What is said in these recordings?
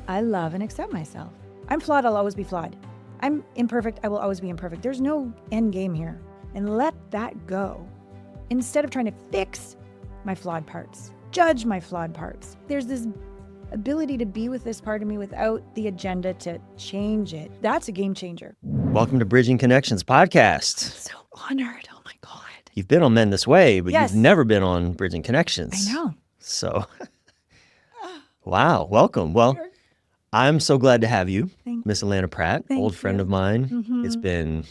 I love and accept myself. I'm flawed, I'll always be flawed. I'm imperfect, I will always be imperfect. There's no end game here. And let that go. Instead of trying to fix my flawed parts, judge my flawed parts. There's this ability to be with this part of me without the agenda to change it. That's a game changer. Welcome to Bridging Connections podcast. So honored. Oh my God. You've been on Men This Way, but Yes. you've never been on Bridging Connections. I know. So, wow, welcome. Well, I'm so glad to have you, Miss Allana Pratt, old friend of mine. Mm-hmm. It's been,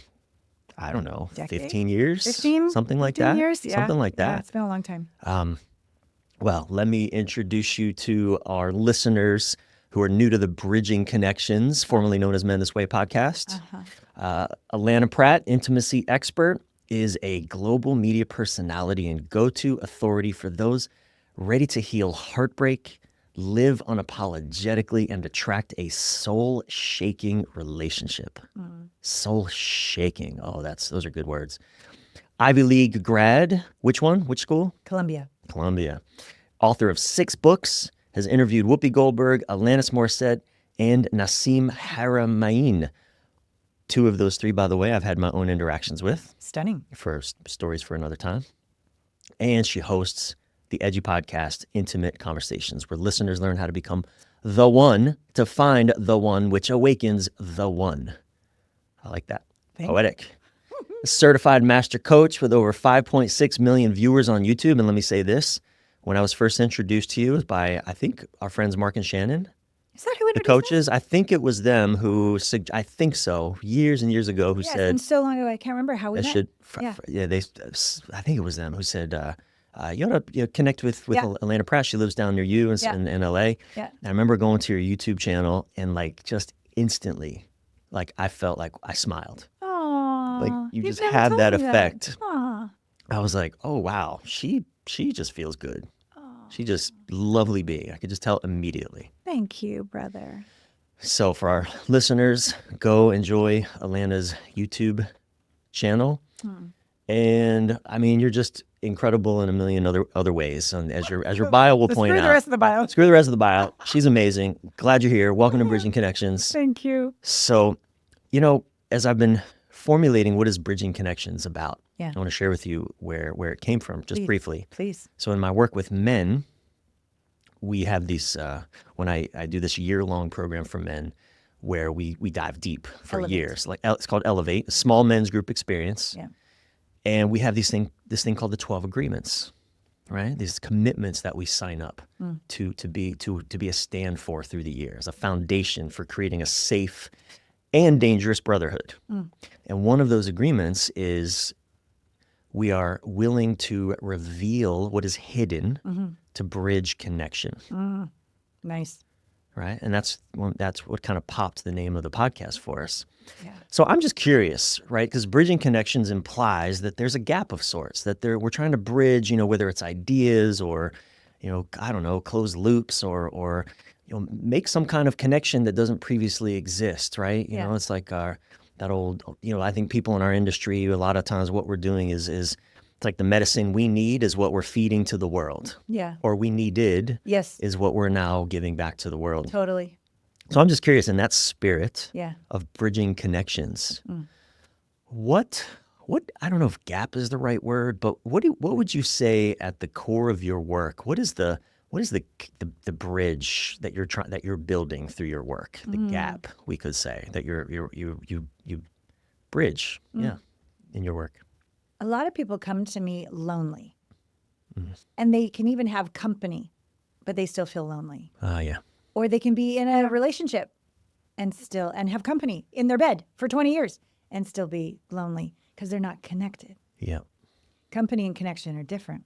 I don't know, Decade? 15 years? 15? Something like 15 that? years? Yeah. Something like Yeah, that. it's been a long time. Well, let me introduce you to our listeners who are new to the Bridging Connections, formerly known as Men This Way podcast. Allana Pratt, intimacy expert, is a global media personality and go-to authority for those ready to heal heartbreak, live unapologetically, and attract a soul-shaking relationship. Soul-shaking. Oh, those are good words. Ivy League grad. Which one? Which school? Columbia. Author of 6 books, has interviewed Whoopi Goldberg, Alanis Morissette, and Nassim Haramein. 2 of those 3, by the way, I've had my own interactions with. Stunning. For stories for another time. And she hosts the edgy podcast, Intimate Conversations, where listeners learn how to become the one to find the one which awakens the one. I like that. Poetic. Certified master coach with over 5.6 million viewers on YouTube. And let me say this, when I was first introduced to you, it was by, I think, our friends Mark and Shannon. Is that who The introduced coaches, I think it was them who, I think so, years and years ago, who us? Yes, said, and so long ago, I can't remember how we met. I think it was them who said, you ought to connect with Allana Pratt. She lives down near you in LA. Yeah. And I remember going to your YouTube channel and just instantly, I felt like I smiled. Aww. You You've just never have told that me effect. Aw. I was like, oh, wow, she just feels good. She just lovely being. I could just tell immediately. Thank you, brother. So for our listeners, go enjoy Allana's YouTube channel. And I mean, you're just incredible in a million other ways. And as your bio will point out. Screw the rest of the bio. Screw the rest of the bio. She's amazing. Glad you're here. Welcome to Bridging Connections. Thank you. So, as I've been formulating what is Bridging Connections about, Yeah. I want to share with you where it came from, just briefly. Please. So in my work with men, we have these, when I do this year-long program for men, where we dive deep for Elevate. years. It's called Elevate, a small men's group experience. Yeah. And we have this thing called the 12 agreements, right? These commitments that we sign up to be a stand for through the years, a foundation for creating a safe and dangerous brotherhood. And one of those agreements is we are willing to reveal what is hidden to bridge connection. Nice. Right? And that's what kind of popped the name of the podcast for us. Yeah. So I'm just curious, right? Because bridging connections implies that there's a gap of sorts, that we're trying to bridge, whether it's ideas or, I don't know, close loops or make some kind of connection that doesn't previously exist, right? You know, it's like that old, I think people in our industry, a lot of times what we're doing is it's like the medicine we need is what we're feeding to the world. Yeah. Or we needed Yes. is what we're now giving back to the world. Totally. So I'm just curious, in that spirit Yeah. of bridging connections, what I don't know if gap is the right word, but what would you say at the core of your work? What is the bridge that you're building through your work? The gap, we could say, that you bridge, in your work. A lot of people come to me lonely, and they can even have company, but they still feel lonely. Yeah. Or they can be in a relationship and have company in their bed for 20 years and still be lonely because they're not connected. Yeah. Company and connection are different.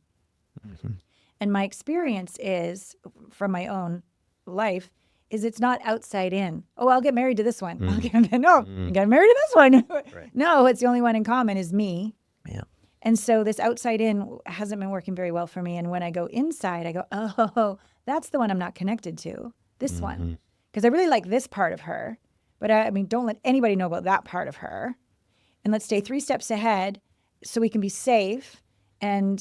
And my experience is, from my own life, is it's not outside in. Oh, I'll get married to this one. I'll get married to this one. Right. No, it's the only one in common is me. Yeah. And so this outside in hasn't been working very well for me. And when I go inside, I go, oh, that's the one I'm not connected to. This one. Because I really like this part of her. But don't let anybody know about that part of her. And let's stay 3 steps ahead so we can be safe and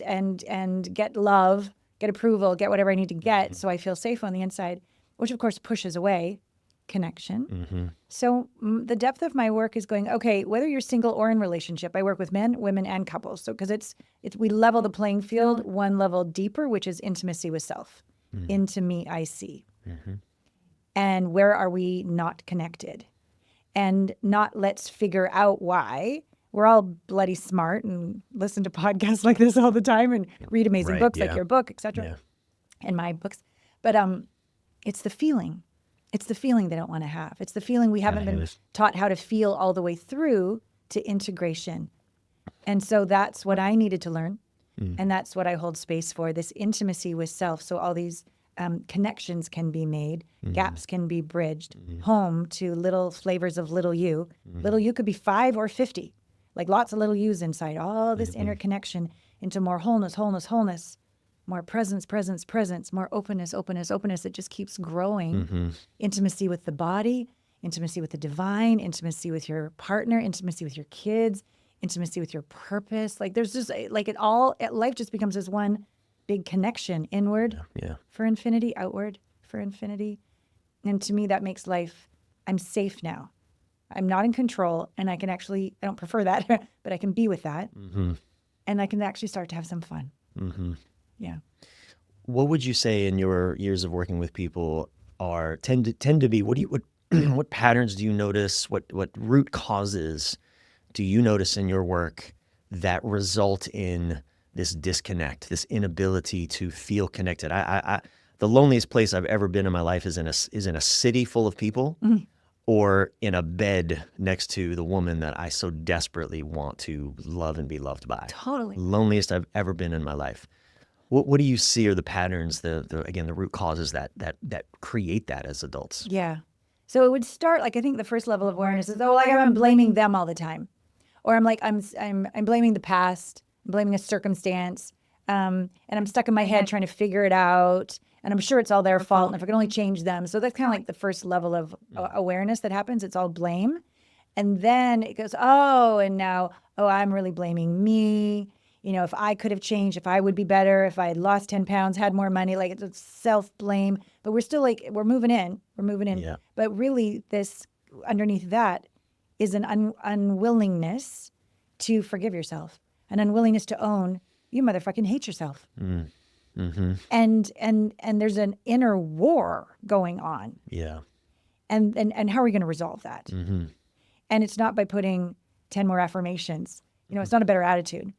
get love, get approval, get whatever I need to get so I feel safe on the inside, which of course pushes away connection. So the depth of my work is going, okay, whether you're single or in relationship, I work with men, women, and couples. So because it's we level the playing field one level deeper, which is intimacy with self. Into me, I see. And where are we not connected? And not let's figure out why. We're all bloody smart and listen to podcasts like this all the time and read amazing books like your book, etc. And my books. But it's the feeling. It's the feeling they don't want to have. It's the feeling we haven't been taught how to feel all the way through to integration. And so that's what I needed to learn. And that's what I hold space for, this intimacy with self. So all these connections can be made, gaps can be bridged, home to little flavors of little you. Little you could be 5 or 50, like lots of little yous inside, all this interconnection into more wholeness, wholeness, wholeness, more presence, presence, presence, more openness, openness, openness. It just keeps growing. Intimacy with the body, intimacy with the divine, intimacy with your partner, intimacy with your kids, intimacy with your purpose. Like there's just like life just becomes this one big connection inward for infinity, outward for infinity. And to me, that makes life, I'm safe now. I'm not in control, and I don't prefer that, but I can be with that. And I can actually start to have some fun. Yeah. What would you say in your years of working with people tend to be, what patterns do you notice? What root causes do you notice in your work that result in this disconnect, this inability to feel connected? The loneliest place I've ever been in my life is in a city full of people, or in a bed next to the woman that I so desperately want to love and be loved by. Totally. Loneliest I've ever been in my life. What do you see are the patterns, the root causes that create that as adults? Yeah. So it would start, like, I think the first level of awareness is, I'm blaming them all the time. Or I'm blaming the past, I'm blaming a circumstance, and I'm stuck in my head trying to figure it out. And I'm sure it's all their fault, and if I can only change them. So that's kind of like the first level of awareness that happens. It's all blame. And then it goes, and now, I'm really blaming me. You know, if I could have changed, if I would be better, if I had lost 10 pounds, had more money, like it's self-blame. But we're still we're moving in. Yeah. But really underneath that is an unwillingness to forgive yourself, an unwillingness to own, you motherfucking hate yourself. And there's an inner war going on. Yeah. And how are we going to resolve that? And it's not by putting 10 more affirmations. You know, it's not a better attitude.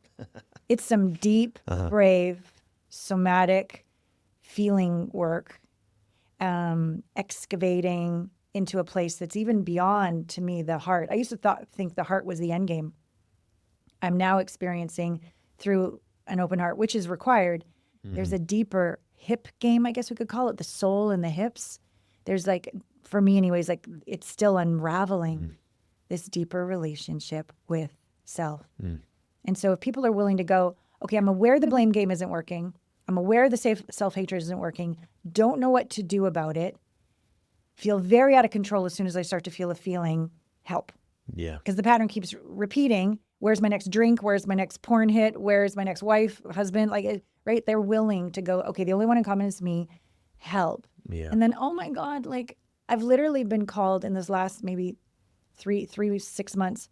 It's some deep, brave, somatic feeling work, excavating into a place that's even beyond, to me, the heart. I used to think the heart was the end game. I'm now experiencing through an open heart, which is required. There's a deeper hip game, I guess we could call it, the soul and the hips. There's for me anyways, it's still unraveling this deeper relationship with self. And so if people are willing to go, okay, I'm aware the blame game isn't working. I'm aware the self-hatred isn't working. Don't know what to do about it. Feel very out of control as soon as I start to feel a feeling, help. Yeah. Because the pattern keeps repeating. Where's my next drink? Where's my next porn hit? Where's my next wife, husband? Right? They're willing to go, okay, the only one in common is me. Help. Yeah. And then, oh my God, I've literally been called in this last maybe 6 months,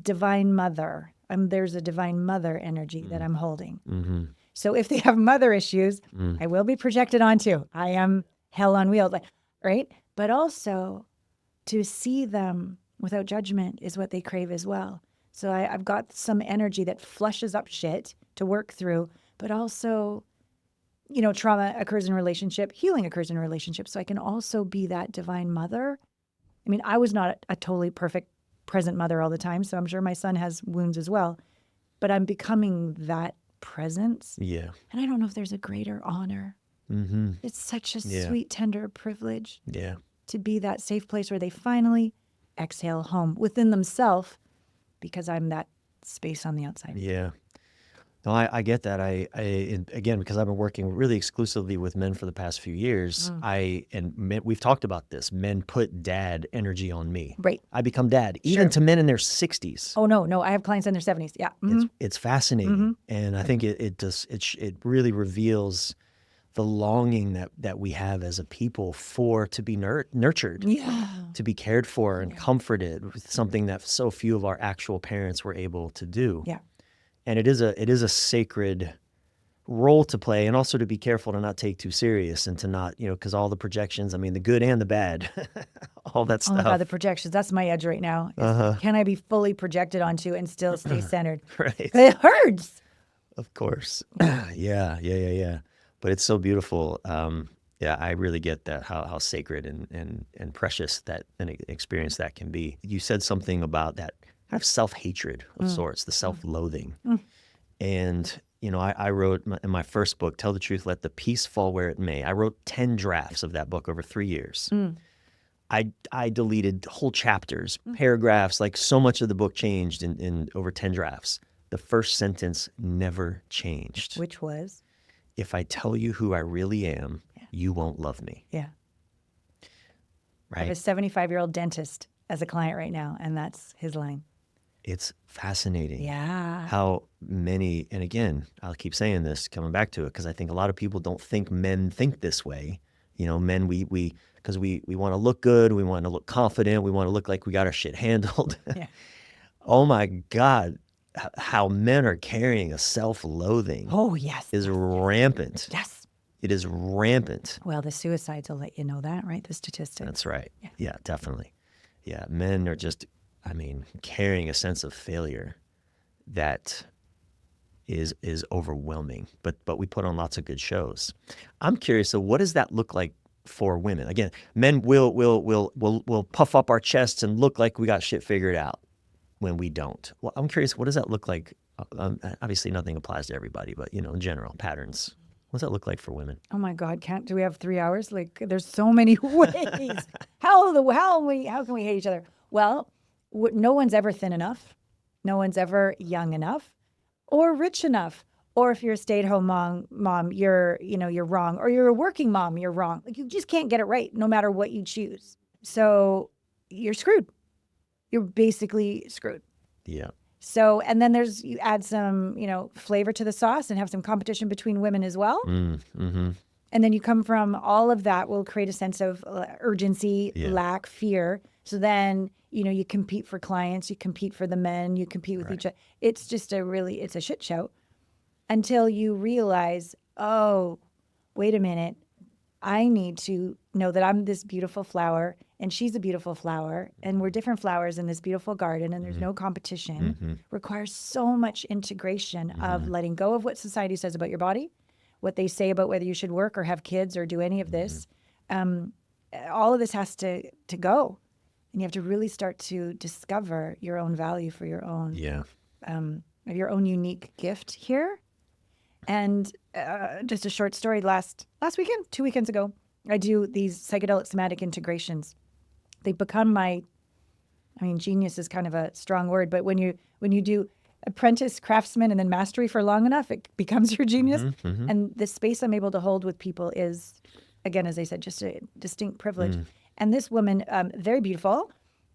divine mother. There's a divine mother energy that I'm holding. So if they have mother issues, I will be projected onto. I am hell on wheels, right? But also to see them without judgment is what they crave as well. So I've got some energy that flushes up shit to work through, but also, trauma occurs in relationship, healing occurs in relationship. So I can also be that divine mother. I mean, I was not a totally perfect present mother all the time, so I'm sure my son has wounds as well, but I'm becoming that presence. Yeah. And I don't know if there's a greater honor. It's such a sweet, tender privilege to be that safe place where they finally exhale home within themselves, because I'm that space on the outside. Yeah. No, I get that. Again, because I've been working really exclusively with men for the past few years, we've talked about this. Men put dad energy on me. Right. I become dad, even to men in their 60s. Oh, no. I have clients in their 70s. Yeah. It's fascinating. And I think it really reveals the longing that we have as a people to be nurtured, to be cared for and comforted with something that so few of our actual parents were able to do. Yeah. And it is a sacred role to play, and also to be careful to not take too serious and to not, because all the projections, I mean, the good and the bad, all that Oh stuff. my God, the projections. That's my edge right now. Can I be fully projected onto and still stay centered? Right. It hurts. Of course. Yeah. But it's so beautiful. Yeah, I really get that, how sacred and precious that an experience that can be. You said something about that kind of self-hatred of sorts, the self-loathing. And, I wrote in my first book, Tell the Truth, Let the Peace Fall Where It May. I wrote 10 drafts of that book over 3 years. I deleted whole chapters, paragraphs, like so much of the book changed in over 10 drafts. The first sentence never changed. Which was? If I tell you who I really am, you won't love me. Yeah. Right? I have a 75-year-old dentist as a client right now, and that's his line. It's fascinating. Yeah. How many, and again, I'll keep saying this, coming back to it, because I think a lot of people don't think men think this way. Men, because we want to look good, we want to look confident, we want to look like we got our shit handled. Yeah. Oh my God, how men are carrying a self-loathing. Oh, yes. Is rampant. Yes. It is rampant. Well, the suicides will let you know that, right? The statistics. That's right. Yeah, definitely. Yeah, men are just, carrying a sense of failure that is overwhelming. But we put on lots of good shows. I'm curious, so what does that look like for women? Again, men will puff up our chests and look like we got shit figured out when we don't. Well, I'm curious, what does that look like? Obviously, nothing applies to everybody, but in general, patterns. What does that look like for women? Oh my God, do we have 3 hours? Like, there's so many ways. How can we hate each other? Well, no one's ever thin enough. No one's ever young enough or rich enough. Or if you're a stay-at-home mom, you're wrong. Or you're a working mom, you're wrong. Like, you just can't get it right no matter what you choose. So you're screwed. You're basically screwed. Yeah. So, and then you add some, flavor to the sauce and have some competition between women as well. Mm-hmm. And then you come from all of that will create a sense of urgency, lack, fear. So then, you compete for clients, you compete for the men, you compete with each other. It's just it's a shit show until you realize, oh, wait a minute. I need to know that I'm this beautiful flower and she's a beautiful flower and we're different flowers in this beautiful garden and there's no competition. Requires so much integration of letting go of what society says about your body, what they say about whether you should work or have kids or do any of this. All of this has to go. And you have to really start to discover your own value for your own, your own unique gift here. And just a short story, last weekend, 2 weekends ago, I do these psychedelic somatic integrations. They become genius is kind of a strong word, but when you do apprentice, craftsman, and then mastery for long enough, it becomes your genius. And the space I'm able to hold with people is, again, as I said, just a distinct privilege. And this woman, very beautiful,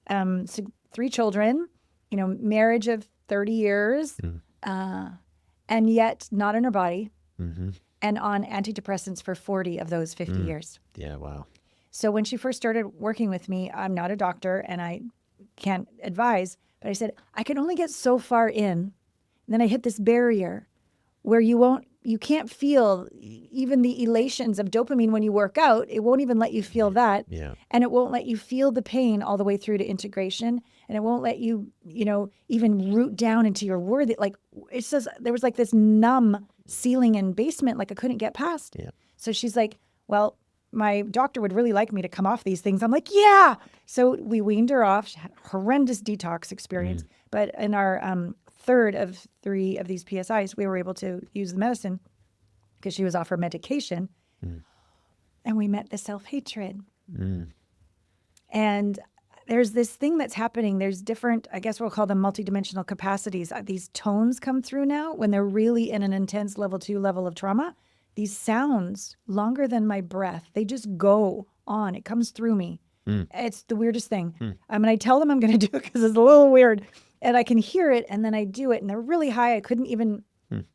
3 children, marriage of 30 years, and yet not in her body, and on antidepressants for 40 of those 50 years. Yeah, wow. So when she first started working with me, I'm not a doctor and I can't advise, but I said, I can only get so far in. And then I hit this barrier where you can't feel even the elations of dopamine when you work out. It won't even let you feel that. Yeah. And it won't let you feel the pain all the way through to integration. And it won't let you, even root down into your worthy. Like, it says there was like this numb ceiling and basement, like I couldn't get past. Yeah. So she's like, well, my doctor would really like me to come off these things. I'm like, yeah. So we weaned her off. She had a horrendous detox experience. But in our third of 3 of these PSIs, we were able to use the medicine because she was off her medication. And we met the self-hatred. And there's this thing that's happening. There's different, I guess we'll call them multidimensional capacities. These tones come through now when they're really in an intense level 2 level of trauma. These sounds, longer than my breath, they just go on. It comes through me. It's the weirdest thing. And I tell them I'm going to do it because it's a little weird. And I can hear it, and then I do it, and they're really high. I couldn't even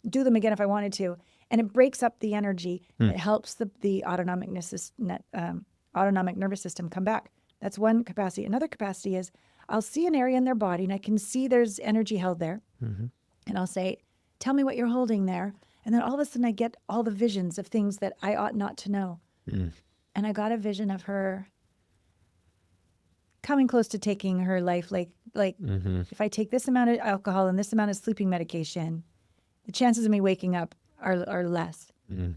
do them again if I wanted to. and it breaks up the energy. It helps the autonomic nervous system come back. That's one capacity. Another capacity is I'll see an area in their body and I can see there's energy held there. And I'll say, tell me what you're holding there. And then all of a sudden I get all the visions of things that I ought not to know. And I got a vision of her coming close to taking her life. Like if I take this amount of alcohol and this amount of sleeping medication, the chances of me waking up are less.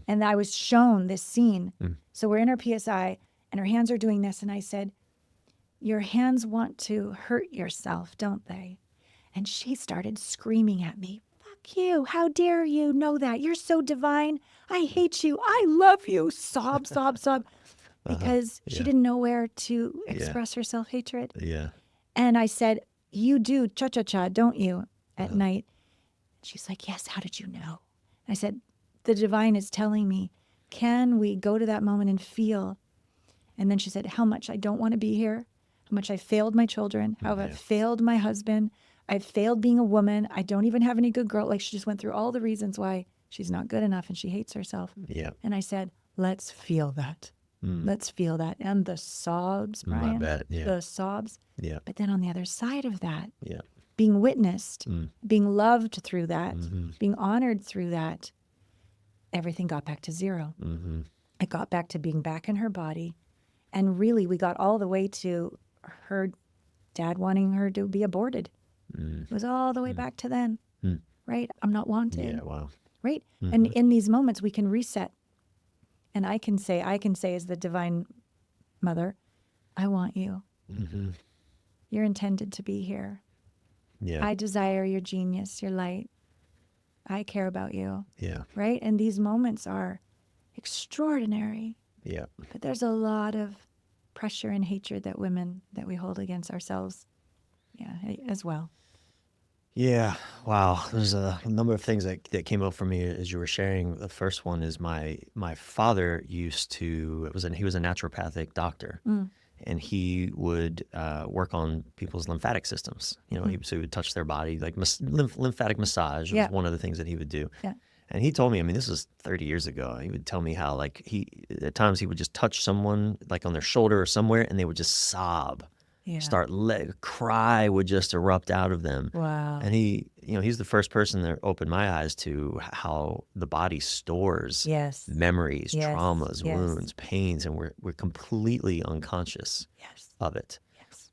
And I was shown this scene. So we're in her PSI and her hands are doing this. And I said, your hands want to hurt yourself, don't they? And she started screaming at me. Fuck you. How dare you know that? You're so divine. I hate you. I love you. Sob, sob, sob. Because she didn't know where to express her self-hatred. And I said, you do cha-cha-cha, don't you, at night? She's like, yes, how did you know? I said, the divine is telling me, can we go to that moment and feel? And then she said, how much I don't want to be here, how much I failed my children, how I've failed my husband, I've failed being a woman, I don't even have any good girl. Like she just went through all the reasons why she's not good enough and she hates herself. And I said, let's feel that. Let's feel that. And the sobs, Bryan, the sobs. But then on the other side of that, being witnessed, being loved through that, being honored through that, everything got back to zero. It got back to being back in her body. And really, we got all the way to her dad wanting her to be aborted. It was all the way back to then, right? I'm not wanted. Right? And in these moments, we can reset. And I can say as the divine mother, I want you. You're intended to be here. I desire your genius, your light. I care about you. Right? And these moments are extraordinary. But there's a lot of pressure and hatred that we hold against ourselves. As well. Wow. There's a number of things that came up for me as you were sharing. The first one is my father he was a naturopathic doctor, and he would work on people's lymphatic systems. He would touch their body, like lymphatic massage was one of the things that he would do. And he told me, this was 30 years ago. He would tell me how, like, at times he would just touch someone, like on their shoulder or somewhere, and they would just sob. Cry would just erupt out of them. Wow. And he's the first person that opened my eyes to how the body stores memories, traumas, wounds, pains, and we're completely unconscious of it.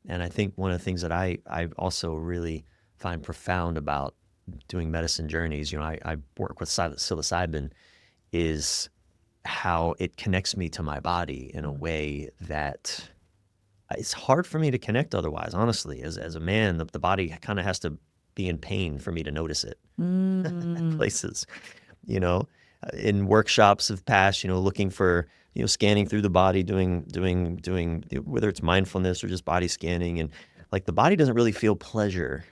And I think one of the things that I also really find profound about doing medicine journeys, I work with psilocybin, is how it connects me to my body in a way that it's hard for me to connect otherwise, honestly. As a man, the body kind of has to be in pain for me to notice it. Places, in workshops of past, looking for, scanning through the body, doing whether it's mindfulness or just body scanning. And like the body doesn't really feel pleasure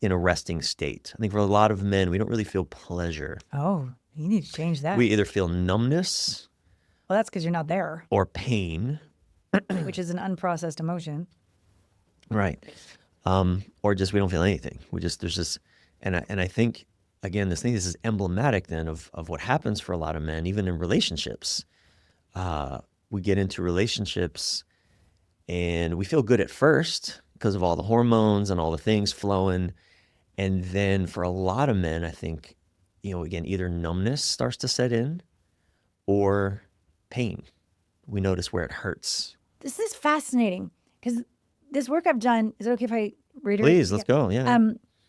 in a resting state. I think for a lot of men, we don't really feel pleasure. Oh, you need to change that. We either feel numbness. Well, that's because you're not there. Or pain. Which is an unprocessed emotion. Right. Or just we don't feel anything. There's this, and I think, again, this is emblematic then of what happens for a lot of men, even in relationships. We get into relationships and we feel good at first because of all the hormones and all the things flowing. And then for a lot of men, I think, again, either numbness starts to set in or pain. We notice where it hurts. This is fascinating because this work I've done, is it okay if I read it? Please, let's go. Yeah.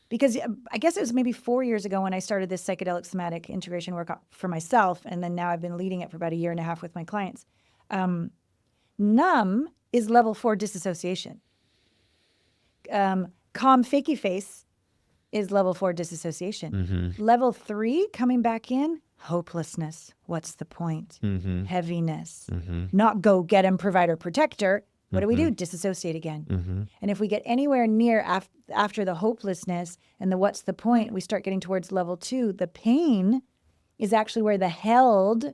Because I guess it was maybe 4 years ago when I started this psychedelic somatic integration work for myself. And then now I've been leading it for about 1.5 years with my clients. Numb is level 4 disassociation. Calm fakey face is level 4 disassociation. Level 3 coming back in, hopelessness. What's the point? Heaviness. Not go get him, provider, protector. What do we do? Disassociate again. And if we get anywhere near after the hopelessness and the what's the point, we start getting towards level 2. The pain is actually where the held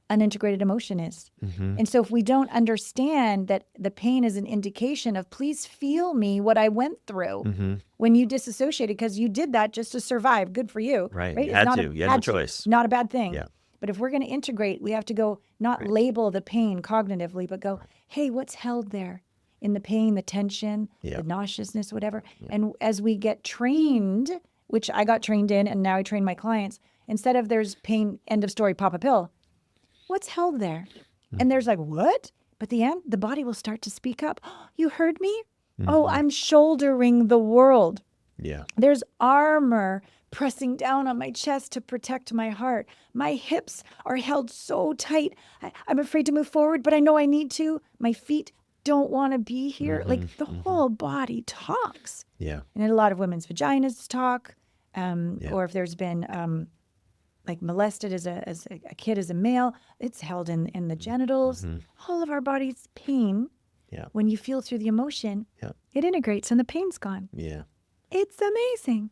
unintegrated emotion is. And so if we don't understand that the pain is an indication of please feel me what I went through when you disassociated because you did that just to survive. Good for you. Right. You had to. You had no choice. Not a bad thing. Yeah. But if we're going to integrate, we have to go not label the pain cognitively, but go, hey, what's held there in the pain, the tension, the nauseousness, whatever. And as we get trained, which I got trained in, and now I train my clients, instead of there's pain, end of story, pop a pill, what's held there? And there's like, what? But the body will start to speak up. Oh, you heard me? Oh, I'm shouldering the world. Yeah. There's armor pressing down on my chest to protect my heart. My hips are held so tight. I'm afraid to move forward, but I know I need to. My feet don't want to be here. Like the whole body talks. Yeah. And a lot of women's vaginas talk. Or if there's been like molested as a kid, as a male, it's held in the genitals. All of our body's pain. Yeah. When you feel through the emotion, it integrates and the pain's gone. Yeah. It's amazing.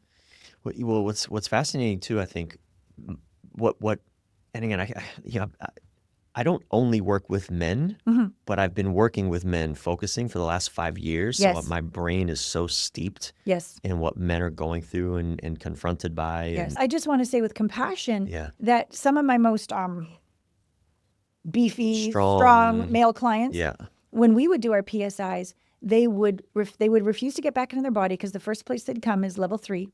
Well, what's fascinating too, I think, and again, I don't only work with men, but I've been working with men, focusing for the last 5 years. Yes. So my brain is so steeped Yes. in what men are going through and confronted by. Yes. I just want to say with compassion Yeah. that some of my most beefy, Strong. strong male clients, Yeah. when we would do our PSIs, they would refuse to get back into their body because the first place they'd come is level 3,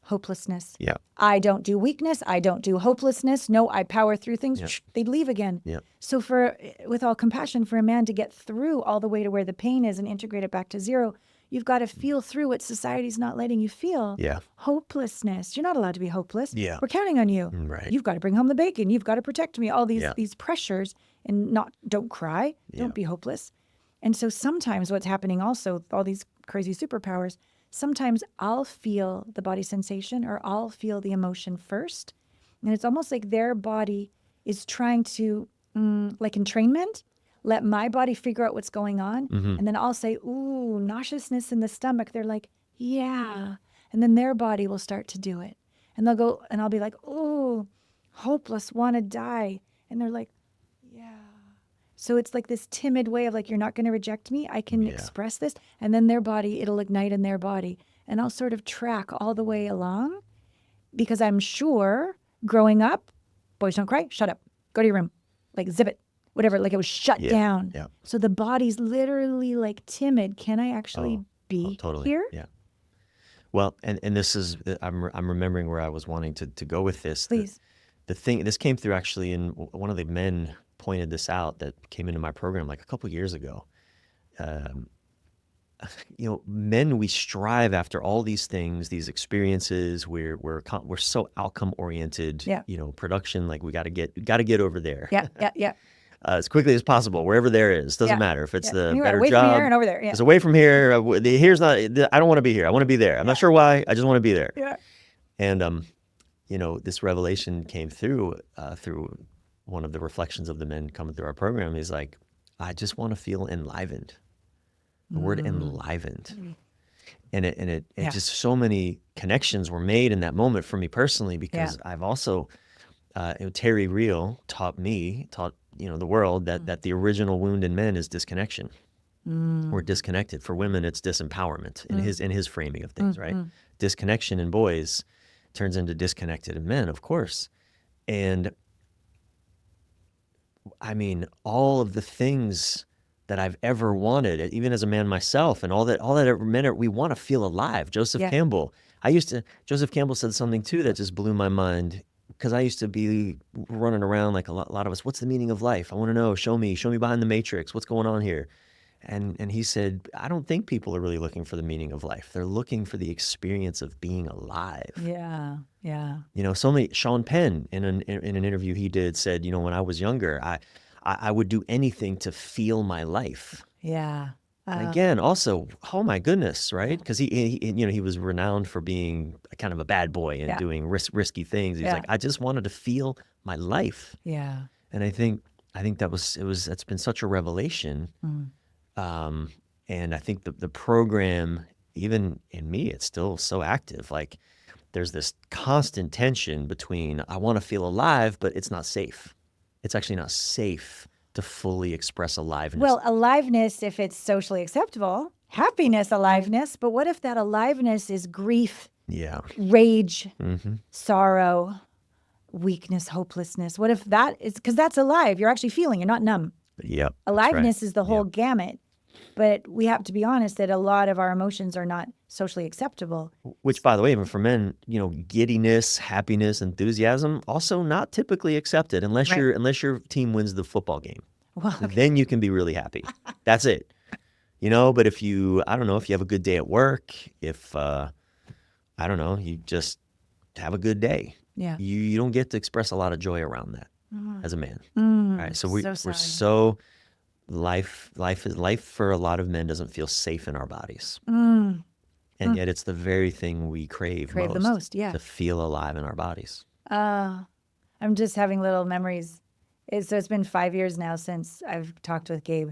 hopelessness. Yeah. I don't do weakness. I don't do hopelessness. No, I power through things. They'd leave again. Yeah. So with all compassion, for a man to get through all the way to where the pain is and integrate it back to zero, you've got to feel through what society's not letting you feel. Yeah. Hopelessness. You're not allowed to be hopeless. Yeah. We're counting on you. Right. You've got to bring home the bacon. You've got to protect me. All these pressures, and don't cry. Don't be hopeless. And so sometimes what's happening also, all these crazy superpowers, sometimes I'll feel the body sensation or I'll feel the emotion first. And it's almost like their body is trying to, like entrainment, let my body figure out what's going on. And then I'll say, ooh, nauseousness in the stomach. They're like, yeah. And then their body will start to do it. And they'll go, and I'll be like, ooh, hopeless, want to die. And they're like, yeah. So it's like this timid way of like, you're not going to reject me. I can express this. And then their body, it'll ignite in their body. And I'll sort of track all the way along because I'm sure growing up, boys don't cry, shut up, go to your room, like zip it, whatever, like it was shut down. Yeah. So the body's literally like timid. Can I actually be totally. here? Yeah. Well, and this is, I'm remembering where I was wanting to go with this. Please. This came through actually in one of the men pointed this out that came into my program like a couple years ago. Men, we strive after all these things, these experiences. We're so outcome oriented. Yeah. Production, like we got to get over there. Yeah. As quickly as possible, wherever there is. Doesn't matter if it's the Anywhere, better away job. from here and over there. Yeah. It's away from here. Here's not. I don't want to be here. I want to be there. I'm not sure why. I just want to be there. Yeah. And this revelation came through one of the reflections of the men coming through our program. He's like, I just want to feel enlivened. The word enlivened. And it just so many connections were made in that moment for me personally, because I've also, Terry Real taught the world that the original wound in men is disconnection. We're disconnected. For women, it's disempowerment in his framing of things, right? Disconnection in boys turns into disconnected in men, of course. And I mean, all of the things that I've ever wanted, even as a man myself, and all that men we want to feel alive. Joseph Campbell said something too that just blew my mind, because I used to be running around like a lot of us. What's the meaning of life? I want to know. Show me behind the matrix. What's going on here? And he said, I don't think people are really looking for the meaning of life. They're looking for the experience of being alive. Yeah. Sean Penn in an interview he did said, when I was younger, I would do anything to feel my life. Yeah. And again, also, oh my goodness, right? Because he was renowned for being kind of a bad boy and doing risky things. He's like, I just wanted to feel my life. Yeah. And I think that's been such a revelation. And I think the program, even in me, it's still so active. Like there's this constant tension between I want to feel alive, but it's not safe. It's actually not safe to fully express aliveness. Well, aliveness, if it's socially acceptable, happiness, aliveness. But what if that aliveness is grief, rage, sorrow, weakness, hopelessness? What if that is, because that's alive. You're actually feeling, you're not numb. Yep. Aliveness is the whole gamut. But we have to be honest that a lot of our emotions are not socially acceptable. Which, by the way, even for men, giddiness, happiness, enthusiasm, also not typically accepted unless your team wins the football game. Well, Then you can be really happy. That's it. But if you have a good day at work, if, you just have a good day. Yeah. You don't get to express a lot of joy around that as a man. Right? So we're sorry. so life for a lot of men doesn't feel safe in our bodies. And yet it's the very thing we crave the most, yeah. to feel alive in our bodies. I'm just having little memories. So it's been 5 years now since I've talked with Gabe.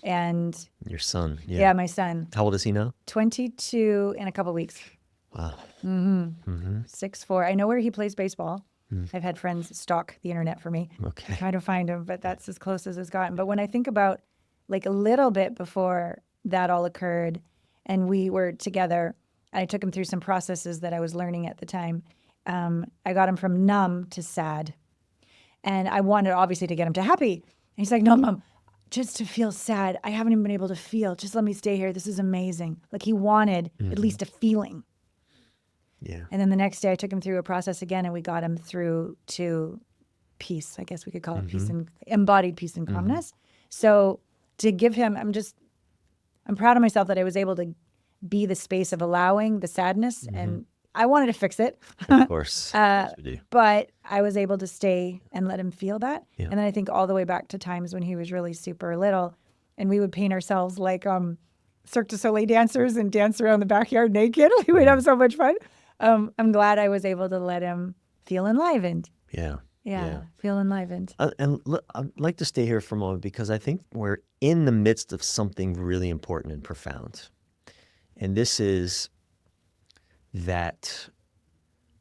And your son. yeah, my son. How old is he now? 22 in a couple weeks. Wow. 6'4". I know where he plays baseball. I've had friends stalk the internet for me. Okay. Trying to find him, but that's as close as it's gotten. But when I think about like a little bit before that all occurred and we were together, and I took him through some processes that I was learning at the time, I got him from numb to sad. And I wanted obviously to get him to happy. And he's like, no, Mom, just to feel sad. I haven't even been able to feel. Just let me stay here. This is amazing. Like he wanted at least a feeling. Yeah. And then the next day I took him through a process again and we got him through to peace. I guess we could call it peace and embodied peace and calmness. So to give him, I'm proud of myself that I was able to be the space of allowing the sadness and I wanted to fix it. Of course. Yes, we do. But I was able to stay and let him feel that. Yeah. And then I think all the way back to times when he was really super little and we would paint ourselves like Cirque du Soleil dancers and dance around the backyard naked. We would have so much fun. I'm glad I was able to let him feel enlivened. Yeah. Feel enlivened. And I'd like to stay here for a moment because I think we're in the midst of something really important and profound. And this is that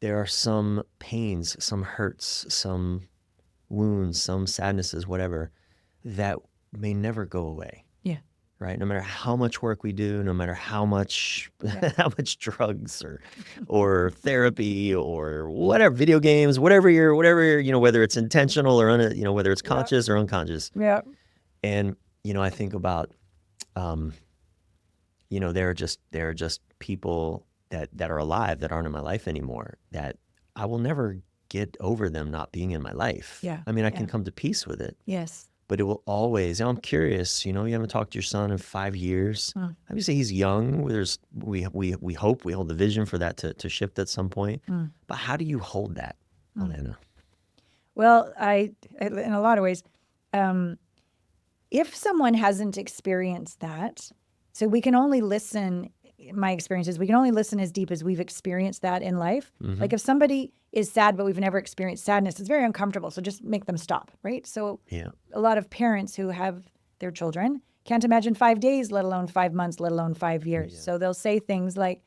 there are some pains, some hurts, some wounds, some sadnesses, whatever, that may never go away. Yeah. Right? No matter how much work we do, no matter how much how much drugs or therapy or whatever, video games, whatever you're, whether it's intentional or whether it's conscious or unconscious. Yeah. And I think about there are just people that are alive that aren't in my life anymore that I will never get over them not being in my life. Yeah. I can come to peace with it. Yes. But it will always, I'm curious, you haven't talked to your son in 5 years. Obviously he's young. We hope, we hold the vision for that to shift at some point. But how do you hold that, Allana? Well, I in a lot of ways, if someone hasn't experienced that, so we can only listen, my experiences, we can only listen as deep as we've experienced that in life. Like if somebody is sad, but we've never experienced sadness, it's very uncomfortable. So just make them stop, right? So a lot of parents who have their children can't imagine 5 days, let alone 5 months, let alone 5 years. Yeah. So they'll say things like,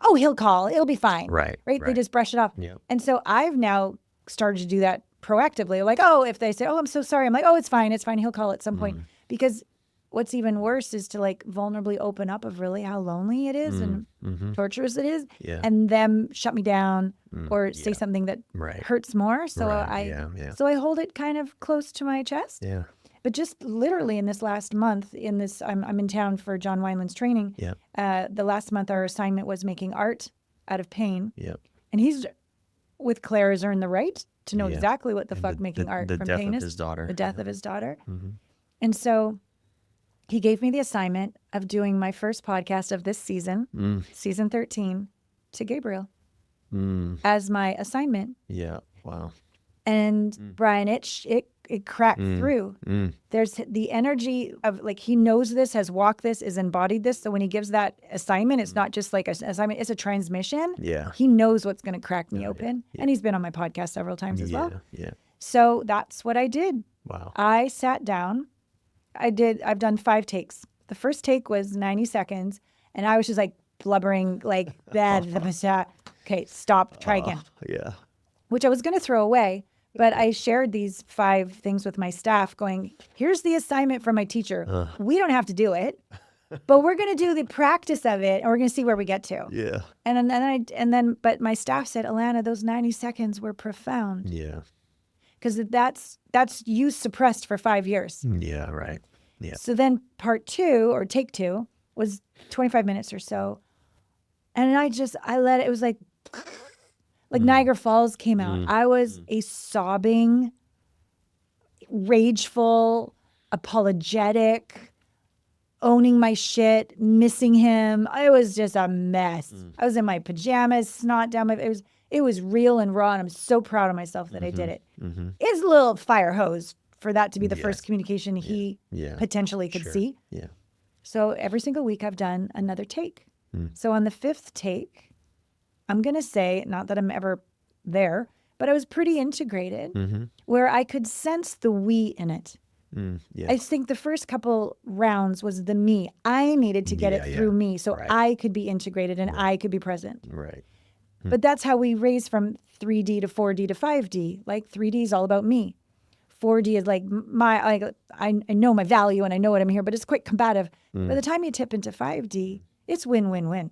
oh, he'll call, it'll be fine. Right. They just brush it off. Yeah. And so I've now started to do that proactively. Like, oh, if they say, oh, I'm so sorry. I'm like, oh, it's fine. He'll call at some point. Because what's even worse is to like vulnerably open up of really how lonely it is and torturous it is, and them shut me down or say something that hurts more. So so I hold it kind of close to my chest. Yeah. But just literally in this last month, I'm in town for John Wineland's training. Yeah. The last month our assignment was making art out of pain. Yeah. And he's with Claire has earned the right to know exactly what the fuck making art from pain is. The death of his daughter. And so he gave me the assignment of doing my first podcast of this season, season 13, to Gabriel as my assignment. Yeah. Wow. And Bryan, it cracked through. There's the energy of like, he knows this, has walked this, is embodied this. So when he gives that assignment, it's not just like an assignment, it's a transmission. Yeah. He knows what's going to crack me open. Yeah. And he's been on my podcast several times as well. Yeah. So that's what I did. Wow. I sat down. I've done 5 takes. The first take was 90 seconds. And I was just like blubbering like that. Okay, stop, try again. Yeah. Which I was going to throw away. But I shared these 5 things with my staff going, here's the assignment from my teacher. We don't have to do it. but we're going to do the practice of it, and we're going to see where we get to. Yeah. But my staff said, Allana, those 90 seconds were profound. Yeah. Because that's you suppressed for 5 years. Yeah, right. Yeah. So then part 2 or take 2 was 25 minutes or so. And I let it was like Niagara Falls came out. I was a sobbing, rageful, apologetic, owning my shit, missing him. I was just a mess. I was in my pajamas, snot down my. It was real and raw, and I'm so proud of myself that I did it. It's a little fire hose for that to be the first communication he potentially could see. Yeah. So every single week I've done another take. So on the 5th take, I'm going to say, not that I'm ever there, but I was pretty integrated where I could sense the we in it. Yeah. I think the first couple rounds was the me. I needed to get it through me so I could be integrated and I could be present. Right. But that's how we raise from 3D to 4D to 5D. Like 3D is all about me. 4D is like I know my value and I know what I'm here, but it's quite combative. By the time you tip into 5D, it's win-win-win.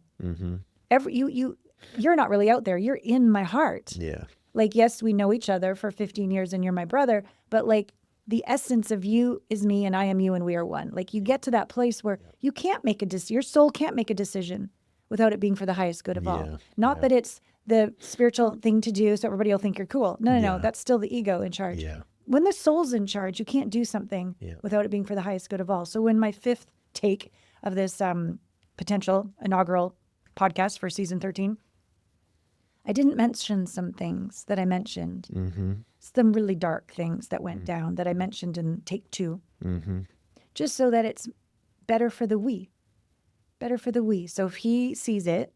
You're not really out there. You're in my heart. Yeah. Like, yes, we know each other for 15 years and you're my brother, but like the essence of you is me and I am you and we are one. Like you get to that place where you can't make your soul can't make a decision without it being for the highest good of all. Not that it's the spiritual thing to do so everybody will think you're cool. No. That's still the ego in charge. Yeah. When the soul's in charge, you can't do something without it being for the highest good of all. So when my 5th take of this potential inaugural podcast for season 13, I didn't mention some things that I mentioned. Some really dark things that went down that I mentioned in take 2. Just so that it's better for the we. Better for the we. So if he sees it,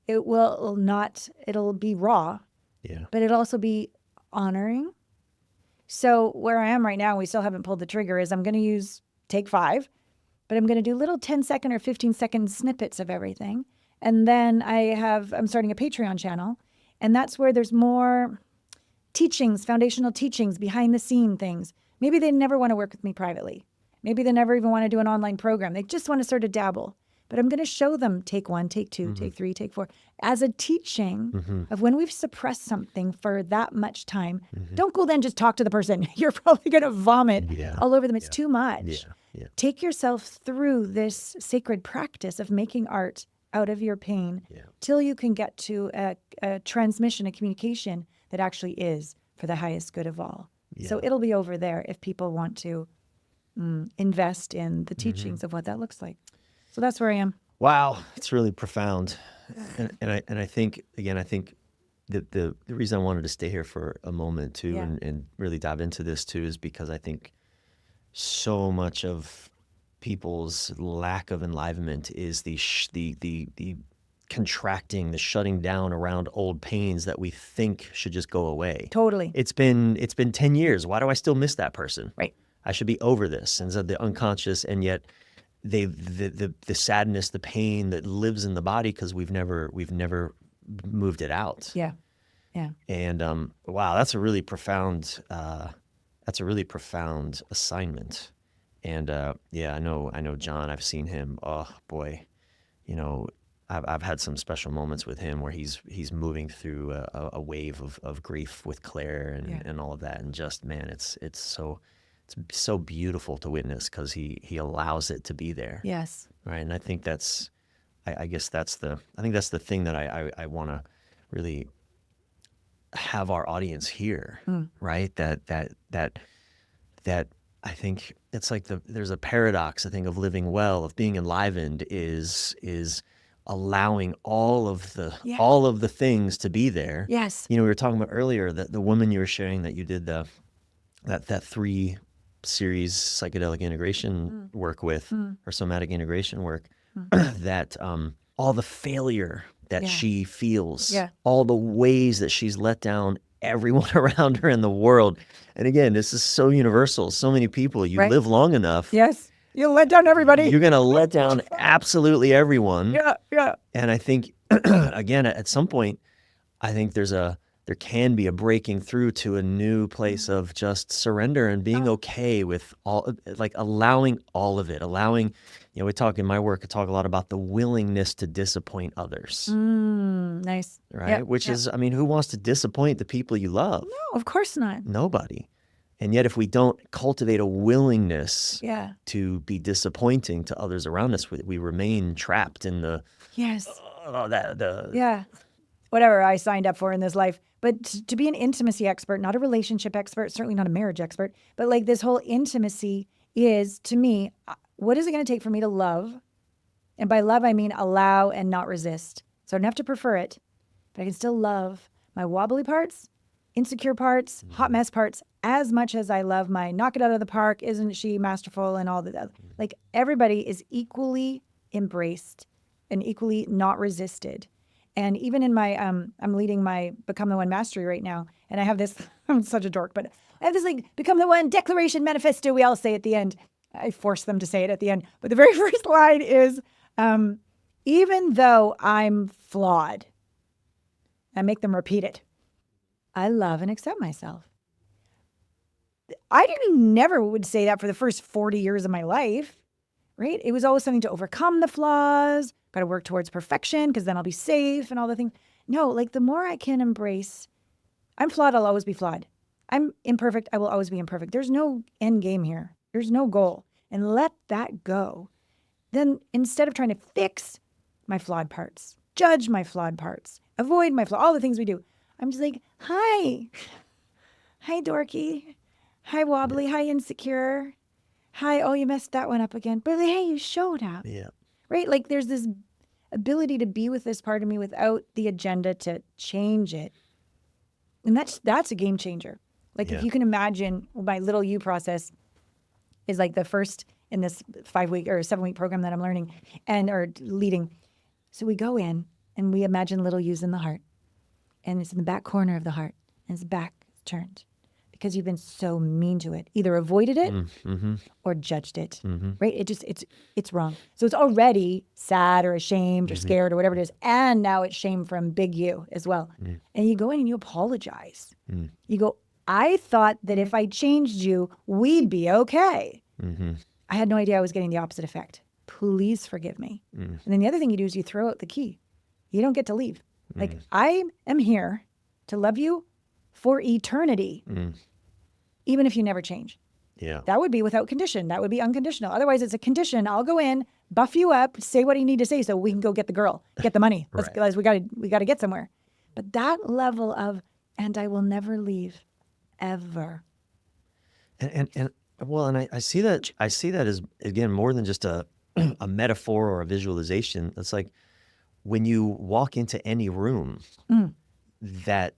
it'll be raw. Yeah. But it'll also be honoring. So where I am right now, we still haven't pulled the trigger, is I'm going to use take 5, but I'm going to do little 10-second or 15-second snippets of everything. And then I'm starting a Patreon channel, and that's where there's more teachings, foundational teachings, behind the scene things. Maybe they never want to work with me privately. Maybe they never even want to do an online program. They just want to sort of dabble. But I'm going to show them take 1, take 2, take 3, take 4 as a teaching of when we've suppressed something for that much time. Don't go then just talk to the person. You're probably going to vomit all over them. It's too much. Yeah. Take yourself through this sacred practice of making art out of your pain till you can get to a transmission, a communication that actually is for the highest good of all. So it'll be over there if people want to invest in the teachings of what that looks like. So that's where I am. Wow, it's really profound, and I think the reason I wanted to stay here for a moment too and really dive into this too is because I think so much of people's lack of enlivenment is the contracting, the shutting down around old pains that we think should just go away. Totally. It's been 10 years. Why do I still miss that person? Right. I should be over this. And so the unconscious, and yet the sadness, the pain that lives in the body because we've never moved it out. Yeah. And wow, that's a really profound assignment. And I know John. I've seen him. Oh boy, I've had some special moments with him where he's moving through a wave of grief with Claire and all of that, and just man, it's so beautiful to witness because he allows it to be there. Yes. Right. And I think I guess that's the thing that I want to really have our audience hear. Right. That I think it's like there's a paradox, I think, of living well, of being enlivened is allowing all of the things to be there. Yes. We were talking about earlier that the woman you were sharing that you did that 3 series psychedelic integration work with, or somatic integration work, that all the failure that she feels, all the ways that she's let down everyone around her in the world. And again, this is so universal. So many people, live long enough. Yes. You'll let down everybody. You're going to let down absolutely everyone. Yeah. And I think, again, at some point, I think there can be a breaking through to a new place of just surrender and being okay with all, like allowing all of it, allowing we talk in my work, I talk a lot about the willingness to disappoint others, Nice. right? Yep. Which Yep. is, I mean, who wants to disappoint the people you love? No, of course not. Nobody. And yet, if we don't cultivate a willingness Yeah. to be disappointing to others around us, we remain trapped in the, Yes. the Yeah. Whatever I signed up for in this life. But to be an intimacy expert, not a relationship expert, certainly not a marriage expert, but like this whole intimacy is, to me, what is it going to take for me to love? And by love, I mean allow and not resist. So I don't have to prefer it, but I can still love my wobbly parts, insecure parts, hot mess parts, as much as I love my knock it out of the park, isn't she masterful, and all the like everybody is equally embraced and equally not resisted. And even in my, I'm leading my Become the One Mastery right now. And I have this, I'm such a dork, but I have this like Become the One Declaration Manifesto we all say at the end. I force them to say it at the end. But the very first line is, even though I'm flawed, I make them repeat it. I love and accept myself. I never would say that for the first 40 years of my life, right? It was always something to overcome the flaws, got to work towards perfection because then I'll be safe and all the things. No, like the more I can embrace, I'm flawed, I'll always be flawed. I'm imperfect, I will always be imperfect. There's no end game here. There's no goal. And let that go. Then instead of trying to fix my flawed parts, judge my flawed parts, avoid my flaw, all the things we do, I'm just like, hi. Hi, dorky. Hi, wobbly. Hi, insecure. Hi, oh, you messed that one up again. But hey, you showed up. Yeah. Right? Like there's this ability to be with this part of me without the agenda to change it. And that's a game changer. Like if you can imagine, my little you process is like the first in this 5-week or 7-week program that I'm learning or leading. So we go in and we imagine little yous in the heart. And it's in the back corner of the heart. And it's back turned. Because you've been so mean to it. Either avoided it or judged it, right? It's wrong. So it's already sad or ashamed or scared or whatever it is. And now it's shame from big you as well. And you go in and you apologize. You go, I thought that if I changed you, we'd be okay. I had no idea I was getting the opposite effect. Please forgive me. And then the other thing you do is you throw out the key. You don't get to leave. Like, I am here to love you for eternity, even if you never change. Yeah. That would be without condition. That would be unconditional. Otherwise, it's a condition. I'll go in, buff you up, say what you need to say so we can go get the girl, get the money. Guys, we got to get somewhere. But that level of, and I will never leave, ever. And I see that as, again, more than just a metaphor or a visualization. It's like when you walk into any room, that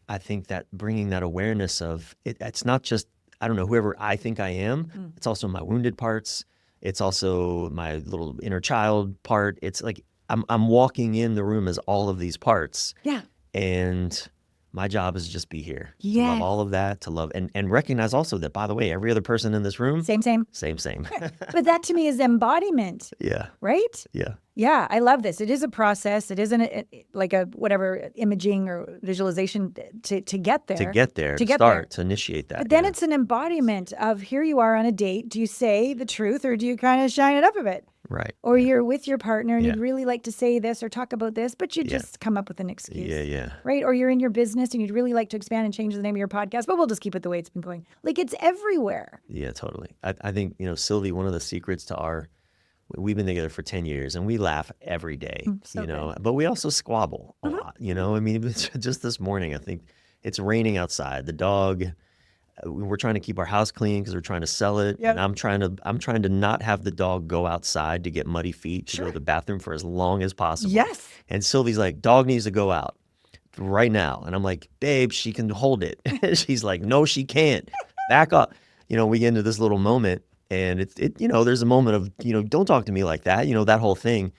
I think that bringing that awareness of it's not just, I don't know, whoever I think I am. It's also my wounded parts. It's also my little inner child part. It's like I'm walking in the room as all of these parts. Yeah. And my job is to just be here. To Yes. love all of that, to love and recognize also that, by the way, every other person in this room, Same. same. But that to me is embodiment, Yeah. right? Yeah. Yeah, I love this. It is a process. It isn't like a whatever imaging or visualization to get there. To get there, to get start, there. to initiate that. But then it's an embodiment of here you are on a date. Do you say the truth or do you kind of shine it up a bit? Right. Or you're with your partner and Yeah. you'd really like to say this or talk about this, but you just come up with an excuse. Yeah. Right? Or you're in your business and you'd really like to expand and change the name of your podcast, but we'll just keep it the way it's been going. Like it's everywhere. Yeah, totally. I think, Sylvie, one of the secrets to we've been together for 10 years and we laugh every day, but we also squabble a lot, I mean, just this morning, I think it's raining outside. The dog, we're trying to keep our house clean because we're trying to sell it. Yep. And I'm trying to not have the dog go outside to get muddy feet to go to the bathroom for as long as possible. Yes. And Sylvie's like, dog needs to go out right now. And I'm like, babe, she can hold it. She's like, no, she can't. Back up. We get into this little moment and there's a moment of, don't talk to me like that, that whole thing.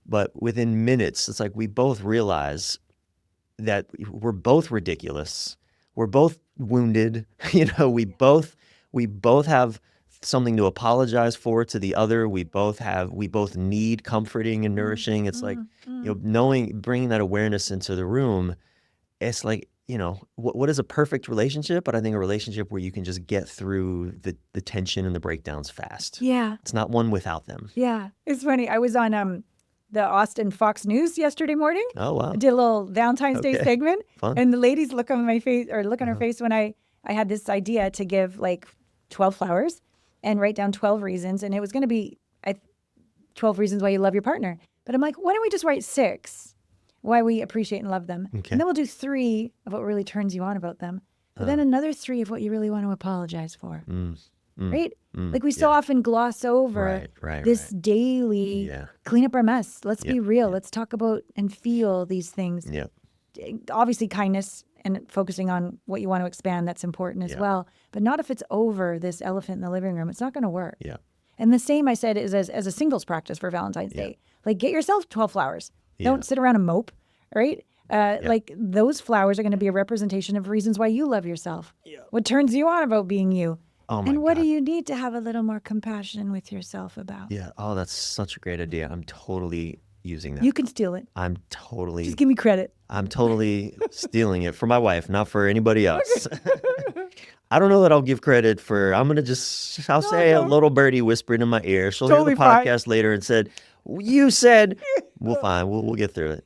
But within minutes, it's like we both realize that we're both ridiculous. We're both wounded. We both have something to apologize for to the other. We both need comforting and nourishing. It's like, bringing that awareness into the room. It's like, what is a perfect relationship? But I think a relationship where you can just get through the tension and the breakdowns fast. Yeah. It's not one without them. Yeah. It's funny. I was on the Austin Fox News yesterday morning. Oh, wow. I did a little Valentine's Day segment. Fun. And the ladies look on my face or look on her face when I had this idea to give like 12 flowers and write down 12 reasons. And it was going to be 12 reasons why you love your partner. But I'm like, why don't we just write 6? Why we appreciate and love them. Okay. And then we'll do 3 of what really turns you on about them. But then another 3 of what you really want to apologize for. Right? Like we so often gloss over this daily clean up our mess. Let's be real. Let's talk about and feel these things. Yeah. Obviously kindness and focusing on what you want to expand, that's important as well. But not if it's over this elephant in the living room. It's not going to work. Yeah. And the same I said is as a singles practice for Valentine's Day. Like get yourself 12 flowers. Don't sit around and mope, right? Like those flowers are going to be a representation of reasons why you love yourself. What turns you on about being you. Oh my and what God. do you need to have a little more compassion with yourself about? Yeah. Oh, that's such a great idea. I'm totally using that. You can steal it. Just give me credit. I'm totally stealing it for my wife, not for anybody else. I don't know that I'll give credit for, I'll say a little birdie whispered in my ear. She'll Totally hear the podcast later and said, you said, well, fine, we'll get through it.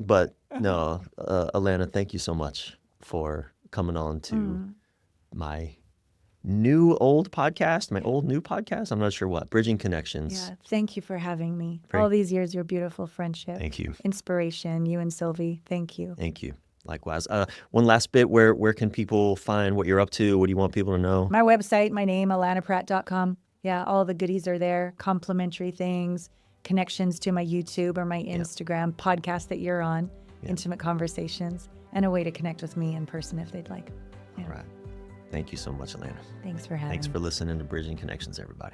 But no, Allana, thank you so much for coming on to my new podcast. I'm not sure what, Bridging Connections. Yeah, thank you for having me. All these years, your beautiful friendship. Thank you. Inspiration, you and Sylvie. Thank you. Thank you. Likewise. One last bit, where can people find what you're up to? What do you want people to know? My website, my name, allanapratt.com. Yeah, all the goodies are there. Complimentary things, connections to my YouTube or my Instagram, podcast that you're on, intimate conversations, and a way to connect with me in person if they'd like. Yeah. All right. Thank you so much, Allana. Thanks for having me. Thanks for listening to Bridging Connections, everybody.